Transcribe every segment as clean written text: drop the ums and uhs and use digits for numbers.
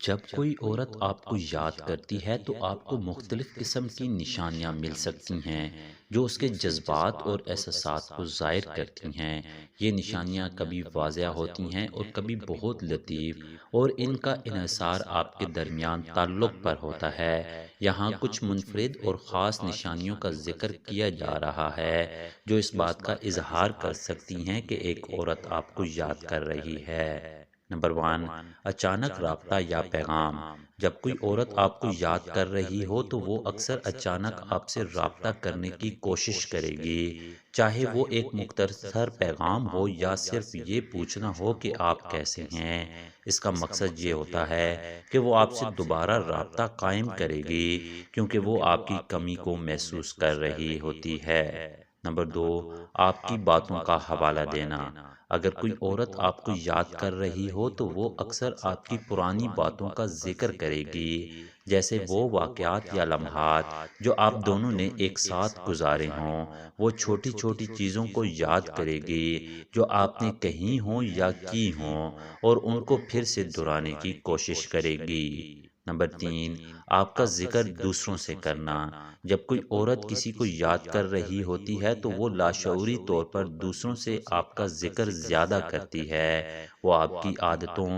جب کوئی عورت آپ کو یاد کرتی ہے تو آپ کو مختلف قسم کی نشانیاں مل سکتی ہیں جو اس کے جذبات اور احساسات کو ظاہر کرتی ہیں۔ یہ نشانیاں کبھی واضح ہوتی ہیں اور کبھی بہت لطیف، اور ان کا انحصار آپ کے درمیان تعلق پر ہوتا ہے۔ یہاں کچھ منفرد اور خاص نشانیوں کا ذکر کیا جا رہا ہے جو اس بات کا اظہار کر سکتی ہیں کہ ایک عورت آپ کو یاد کر رہی ہے۔ نمبر 1، اچانک رابطہ یا پیغام۔ جب کوئی عورت آپ کو یاد کر رہی ہو تو وہ اکثر اچانک آپ سے رابطہ کرنے کی کوشش کرے گی، چاہے وہ ایک مختصر پیغام ہو یا صرف یہ پوچھنا ہو کہ آپ کیسے ہیں۔ اس کا مقصد یہ ہوتا ہے کہ وہ آپ سے دوبارہ رابطہ قائم کرے گی کیونکہ وہ آپ کی کمی کو محسوس کر رہی ہوتی ہے۔ نمبر 2، آپ کی باتوں کا حوالہ دینا۔ اگر کوئی عورت آپ کو یاد کر رہی ہو تو وہ اکثر آپ کی پرانی باتوں کا ذکر کرے گی، جیسے وہ واقعات یا لمحات جو آپ دونوں نے ایک ساتھ گزارے ہوں۔ وہ چھوٹی چھوٹی چیزوں کو یاد کرے گی جو آپ نے کہی ہوں یا کی ہوں، اور ان کو پھر سے دہرانے کی کوشش کرے گی۔ نمبر 3، آپ کا ذکر دوسروں سے کرنا۔ جب کوئی عورت کسی کو یاد کر رہی ہوتی ہے تو وہ لاشعوری طور پر دوسروں سے آپ کا ذکر زیادہ کرتی ہے۔ وہ آپ کی عادتوں،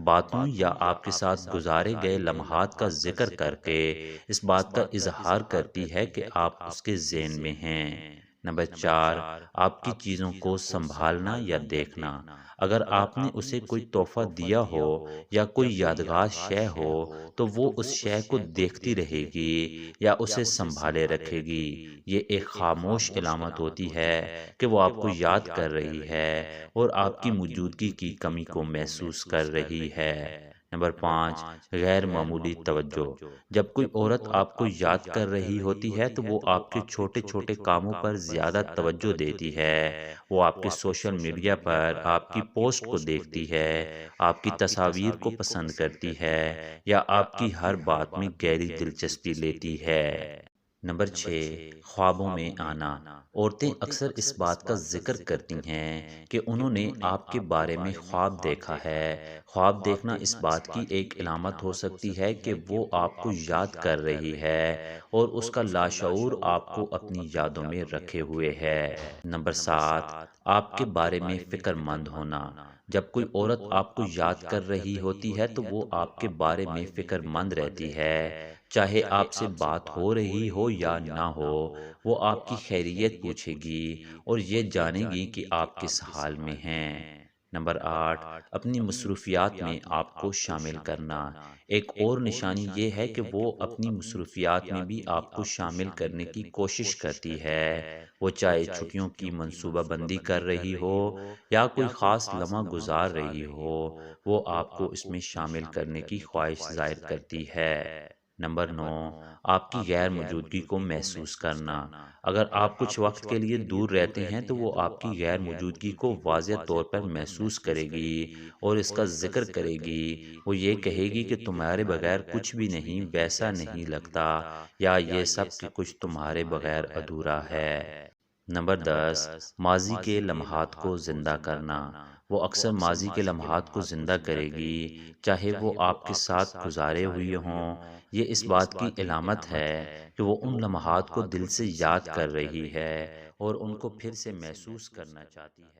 باتوں یا آپ کے ساتھ گزارے گئے لمحات کا ذکر کر کے اس بات کا اظہار کرتی ہے کہ آپ اس کے ذہن میں ہیں۔ نمبر 4، آپ کی چیزوں کو سنبھالنا یا دیکھنا۔ اگر آپ نے اسے کوئی تحفہ دیا ہو یا کوئی یادگار شے ہو تو وہ اس شے کو دیکھتی رہے گی یا اسے سنبھالے رکھے گی۔ یہ ایک خاموش علامت ہوتی ہے کہ وہ آپ کو یاد کر رہی ہے اور آپ کی موجودگی کی کمی کو محسوس کر رہی ہے۔ نمبر 5، غیر معمولی توجہ۔ جب کوئی عورت آپ کو یاد کر رہی ہوتی ہے تو وہ آپ کے چھوٹے چھوٹے کاموں پر زیادہ توجہ دیتی ہے۔ وہ آپ کے سوشل میڈیا پر آپ کی پوسٹ کو دیکھتی ہے، آپ کی تصاویر کو پسند کرتی ہے یا آپ کی ہر بات میں گہری دلچسپی لیتی ہے۔ نمبر 6، خوابوں میں آنا۔ عورتیں اکثر اس بات کا ذکر کرتی ہیں کہ انہوں نے آپ کے بارے میں خواب دیکھا ہے۔ خواب دیکھنا اس بات کی ایک علامت ہو سکتی ہے کہ وہ آپ کو یاد کر رہی ہے اور اس کا لاشعور آپ کو اپنی یادوں میں رکھے ہوئے ہے۔ نمبر 7، آپ کے بارے میں فکر مند ہونا۔ جب کوئی عورت آپ کو یاد کر رہی ہوتی ہے تو وہ آپ کے بارے میں فکر مند رہتی ہے، چاہے آپ سے بات ہو رہی ہو یا نہ ہو۔ وہ آپ کی خیریت پوچھے گی اور یہ جانے گی کہ آپ کس حال میں ہیں۔ نمبر 8، اپنی مصروفیات میں آپ کو شامل کرنا۔ ایک اور نشانی یہ ہے کہ وہ اپنی مصروفیات میں بھی آپ کو شامل کرنے کی کوشش کرتی ہے۔ وہ چاہے چھٹیوں کی منصوبہ بندی کر رہی ہو یا کوئی خاص لمحہ گزار رہی ہو، وہ آپ کو اس میں شامل کرنے کی خواہش ظاہر کرتی ہے۔ نمبر 9، آپ کی غیر موجودگی کو محسوس کرنا۔ اگر آپ کچھ وقت کے لیے دور رہتے ہیں تو وہ آپ کی غیر موجودگی کو واضح طور پر محسوس کرے گی اور اس کا ذکر کرے گی۔ وہ یہ کہے گی کہ تمہارے بغیر کچھ بھی نہیں ویسا نہیں لگتا، یا یہ سب کہ کچھ تمہارے بغیر ادھورا ہے۔ نمبر 10، ماضی کے لمحات کو زندہ کرنا۔ وہ اکثر ماضی کے لمحات کو زندہ کرے گی، چاہے وہ آپ کے ساتھ گزارے ہوئے ہوں۔ یہ اس بات کی علامت ہے کہ وہ ان لمحات کو دل سے یاد کر رہی ہے اور ان کو پھر سے محسوس کرنا چاہتی ہے۔